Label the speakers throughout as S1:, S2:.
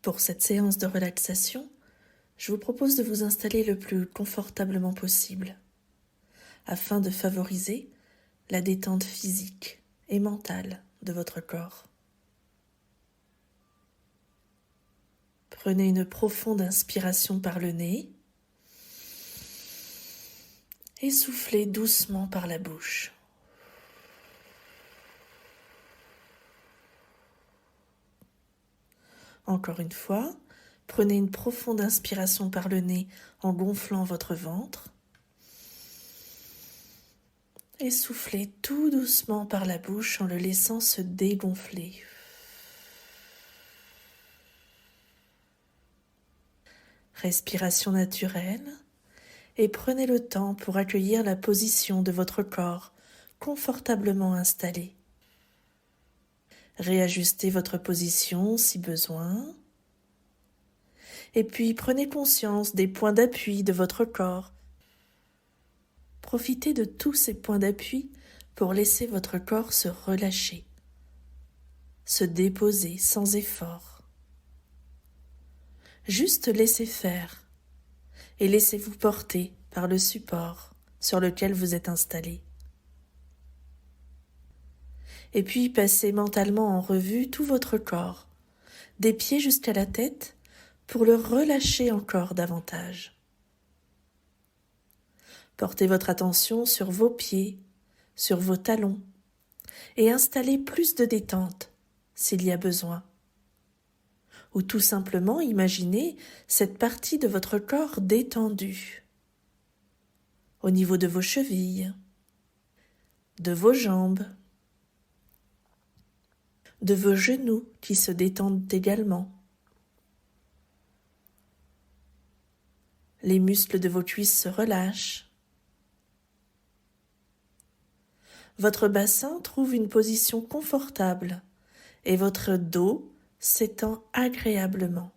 S1: Pour cette séance de relaxation, je vous propose de vous installer le plus confortablement possible afin de favoriser la détente physique et mentale de votre corps. Prenez une profonde inspiration par le nez et soufflez doucement par la bouche. Encore une fois, prenez une profonde inspiration par le nez en gonflant votre ventre et soufflez tout doucement par la bouche en le laissant se dégonfler. Respiration naturelle et prenez le temps pour accueillir la position de votre corps confortablement installé. Réajustez votre position si besoin. Et puis prenez conscience des points d'appui de votre corps. Profitez de tous ces points d'appui pour laisser votre corps se relâcher, se déposer sans effort. Juste laissez faire et laissez-vous porter par le support sur lequel vous êtes installé. Et puis passez mentalement en revue tout votre corps, des pieds jusqu'à la tête, pour le relâcher encore davantage. Portez votre attention sur vos pieds, sur vos talons, et installez plus de détente s'il y a besoin. Ou tout simplement imaginez cette partie de votre corps détendue, au niveau de vos chevilles, de vos jambes, de vos genoux qui se détendent également. Les muscles de vos cuisses se relâchent. Votre bassin trouve une position confortable et votre dos s'étend agréablement.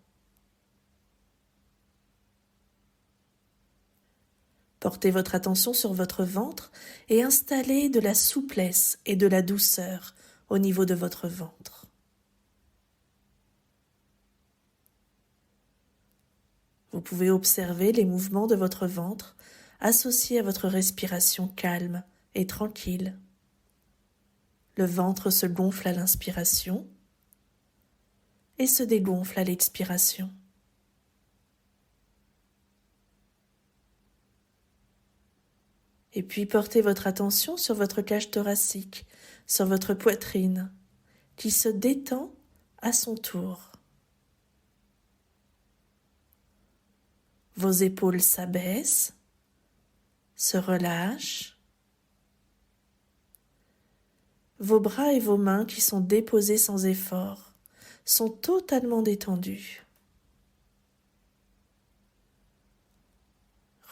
S1: Portez votre attention sur votre ventre et installez de la souplesse et de la douceur au niveau de votre ventre. Vous pouvez observer les mouvements de votre ventre associés à votre respiration calme et tranquille. Le ventre se gonfle à l'inspiration et se dégonfle à l'expiration. Et puis portez votre attention sur votre cage thoracique, sur votre poitrine, qui se détend à son tour. Vos épaules s'abaissent, se relâchent. Vos bras et vos mains qui sont déposés sans effort sont totalement détendus.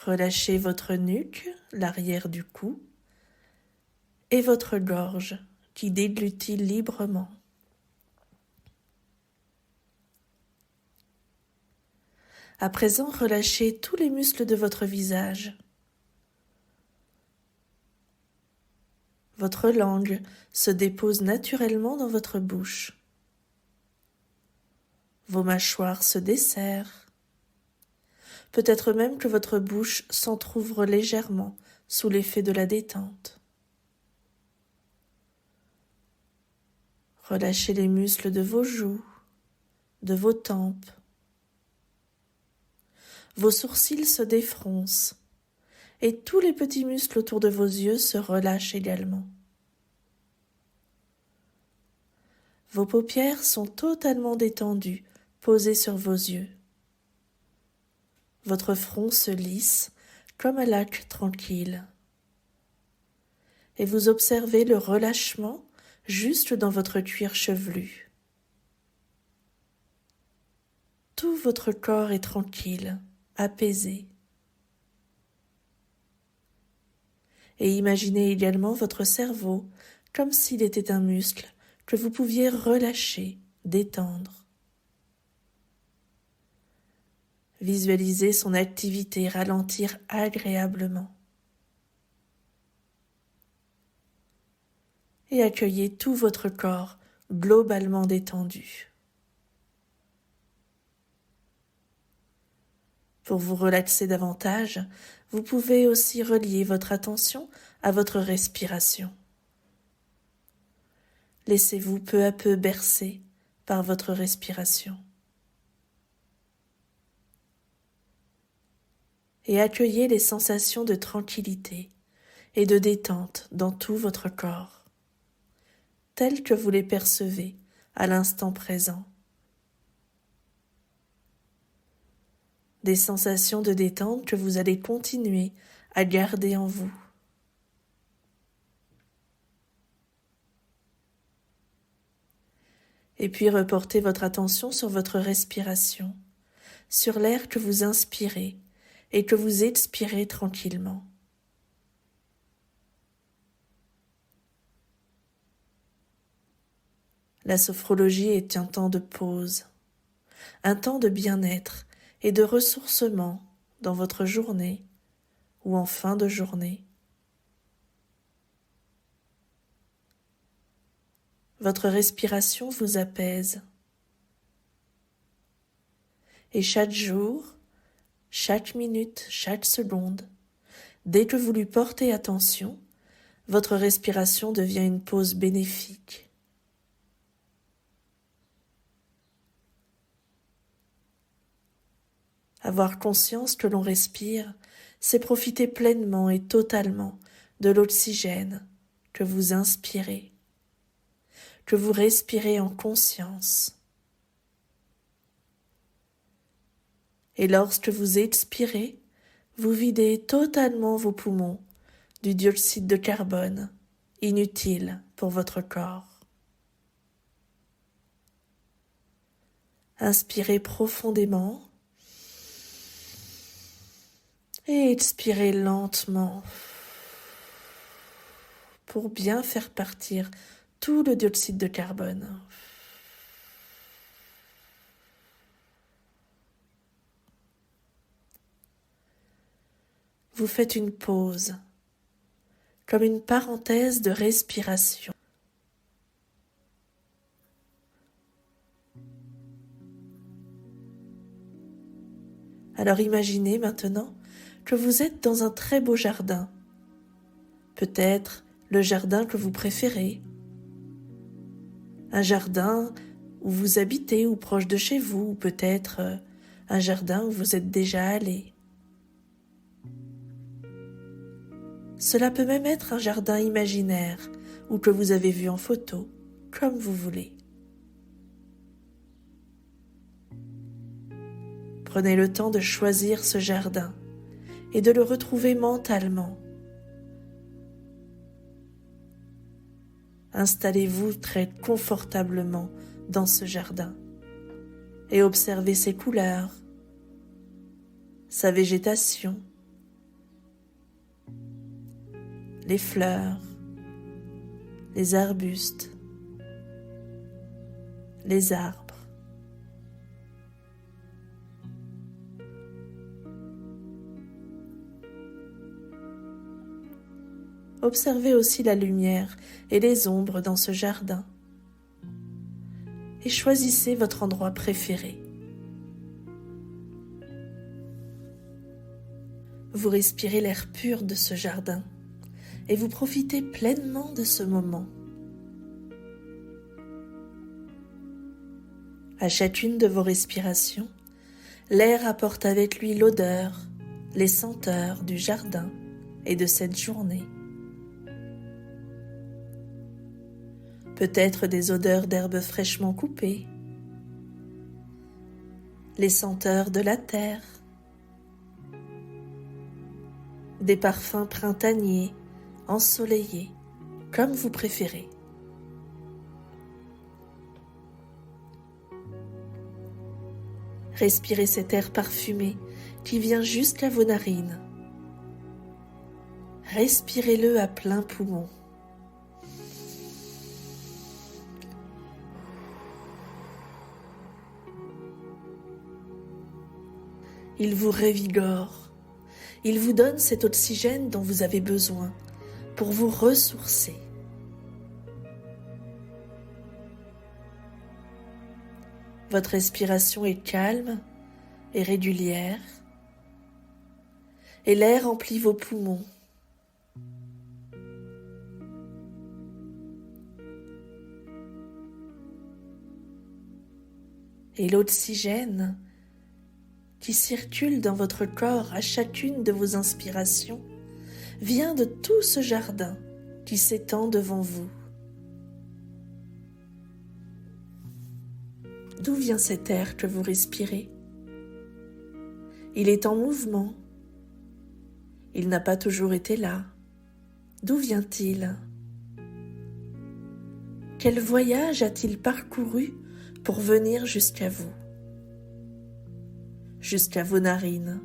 S1: Relâchez votre nuque, l'arrière du cou, et votre gorge qui déglutit librement. À présent, relâchez tous les muscles de votre visage. Votre langue se dépose naturellement dans votre bouche. Vos mâchoires se desserrent. Peut-être même que votre bouche s'entr'ouvre légèrement sous l'effet de la détente. Relâchez les muscles de vos joues, de vos tempes. Vos sourcils se défroncent et tous les petits muscles autour de vos yeux se relâchent également. Vos paupières sont totalement détendues, posées sur vos yeux. Votre front se lisse comme un lac tranquille. Et vous observez le relâchement juste dans votre cuir chevelu. Tout votre corps est tranquille, apaisé. Et imaginez également votre cerveau comme s'il était un muscle que vous pouviez relâcher, détendre. Visualisez son activité ralentir agréablement. Et accueillez tout votre corps globalement détendu. Pour vous relaxer davantage, vous pouvez aussi relier votre attention à votre respiration. Laissez-vous peu à peu bercer par votre respiration. Et accueillez les sensations de tranquillité et de détente dans tout votre corps, telles que vous les percevez à l'instant présent. Des sensations de détente que vous allez continuer à garder en vous. Et puis reportez votre attention sur votre respiration, sur l'air que vous inspirez et que vous expirez tranquillement. La sophrologie est un temps de pause, un temps de bien-être et de ressourcement dans votre journée ou en fin de journée. Votre respiration vous apaise. Et chaque jour, chaque minute, chaque seconde, dès que vous lui portez attention, votre respiration devient une pause bénéfique. Avoir conscience que l'on respire, c'est profiter pleinement et totalement de l'oxygène que vous inspirez, que vous respirez en conscience. Et lorsque vous expirez, vous videz totalement vos poumons du dioxyde de carbone, inutile pour votre corps. Inspirez profondément et expirez lentement pour bien faire partir tout le dioxyde de carbone. Vous faites une pause, comme une parenthèse de respiration. Alors imaginez maintenant que vous êtes dans un très beau jardin, peut-être le jardin que vous préférez, un jardin où vous habitez ou proche de chez vous, ou peut-être un jardin où vous êtes déjà allé. Cela peut même être un jardin imaginaire ou que vous avez vu en photo, comme vous voulez. Prenez le temps de choisir ce jardin et de le retrouver mentalement. Installez-vous très confortablement dans ce jardin et observez ses couleurs, sa végétation, les fleurs, les arbustes, les arbres. Observez aussi la lumière et les ombres dans ce jardin. Et choisissez votre endroit préféré. Vous respirez l'air pur de ce jardin et vous profitez pleinement de ce moment. À chacune de vos respirations, l'air apporte avec lui l'odeur, les senteurs du jardin et de cette journée. Peut-être des odeurs d'herbes fraîchement coupées, les senteurs de la terre, des parfums printaniers, ensoleillés, comme vous préférez. Respirez cet air parfumé qui vient jusqu'à vos narines. Respirez-le à plein poumon. Il vous révigore. Il vous donne cet oxygène dont vous avez besoin pour vous ressourcer. Votre respiration est calme et régulière et l'air emplit vos poumons. Et l'oxygène qui circule dans votre corps à chacune de vos inspirations vient de tout ce jardin qui s'étend devant vous. D'où vient cet air que vous respirez? Il est en mouvement. Il n'a pas toujours été là. D'où vient-il? Quel voyage a-t-il parcouru pour venir jusqu'à vous, jusqu'à vos narines?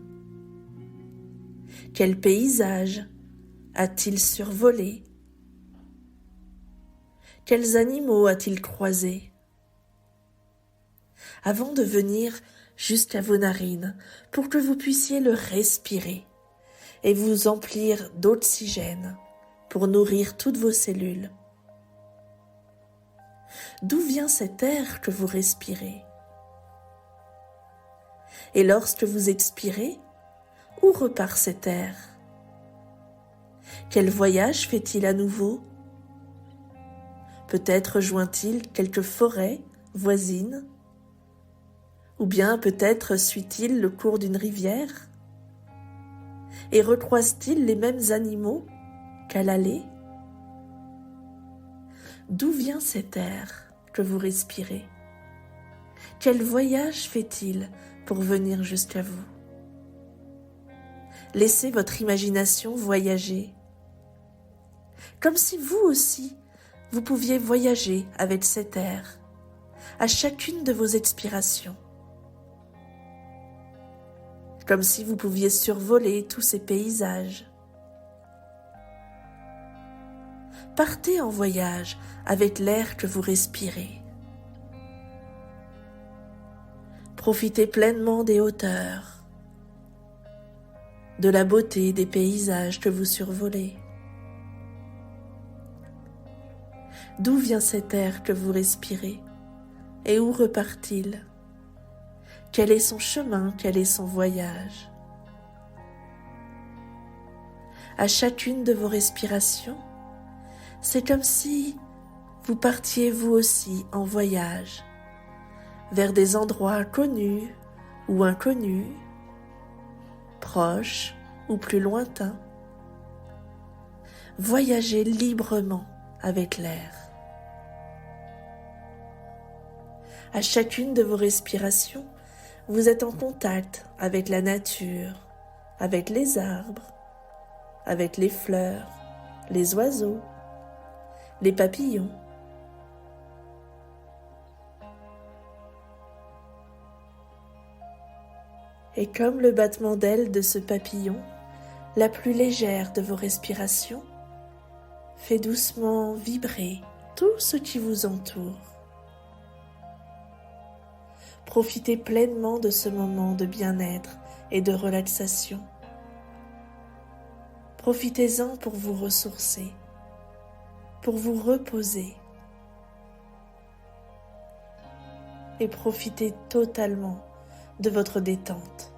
S1: Quel paysage a-t-il survolé? Quels animaux a-t-il croisés? Avant de venir jusqu'à vos narines, pour que vous puissiez le respirer et vous emplir d'oxygène pour nourrir toutes vos cellules. D'où vient cet air que vous respirez? Et lorsque vous expirez, où repart cet air? Quel voyage fait-il à nouveau? Peut-être rejoint-il quelques forêts voisines? Ou bien peut-être suit-il le cours d'une rivière? Et recroise-t-il les mêmes animaux qu'à l'aller? D'où vient cet air que vous respirez? Quel voyage fait-il pour venir jusqu'à vous? Laissez votre imagination voyager, comme si vous aussi, vous pouviez voyager avec cet air, à chacune de vos expirations, comme si vous pouviez survoler tous ces paysages. Partez en voyage avec l'air que vous respirez. Profitez pleinement des hauteurs, de la beauté des paysages que vous survolez. D'où vient cet air que vous respirez et où repart-il? Quel est son chemin? Quel est son voyage? À chacune de vos respirations, c'est comme si vous partiez vous aussi en voyage vers des endroits connus ou inconnus, proches ou plus lointains. Voyagez librement avec l'air. À chacune de vos respirations, vous êtes en contact avec la nature, avec les arbres, avec les fleurs, les oiseaux, les papillons. Et comme le battement d'ailes de ce papillon, la plus légère de vos respirations fait doucement vibrer tout ce qui vous entoure. Profitez pleinement de ce moment de bien-être et de relaxation. Profitez-en pour vous ressourcer, pour vous reposer. Et profitez totalement de votre détente.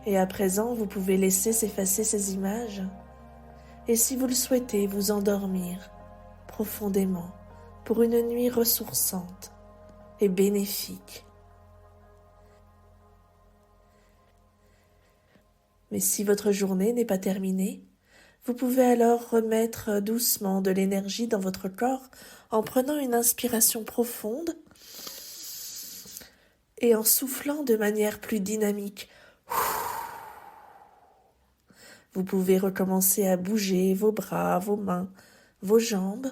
S1: Et à présent, vous pouvez laisser s'effacer ces images et si vous le souhaitez, vous endormir profondément pour une nuit ressourçante et bénéfique. Mais si votre journée n'est pas terminée, vous pouvez alors remettre doucement de l'énergie dans votre corps en prenant une inspiration profonde et en soufflant de manière plus dynamique. Vous pouvez recommencer à bouger vos bras, vos mains, vos jambes.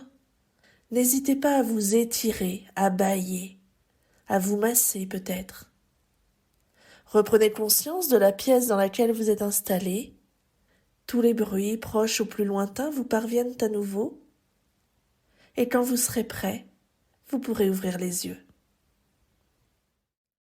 S1: N'hésitez pas à vous étirer, à bâiller, à vous masser peut-être. Reprenez conscience de la pièce dans laquelle vous êtes installé. Tous les bruits, proches ou plus lointains, vous parviennent à nouveau. Et quand vous serez prêt, vous pourrez ouvrir les yeux.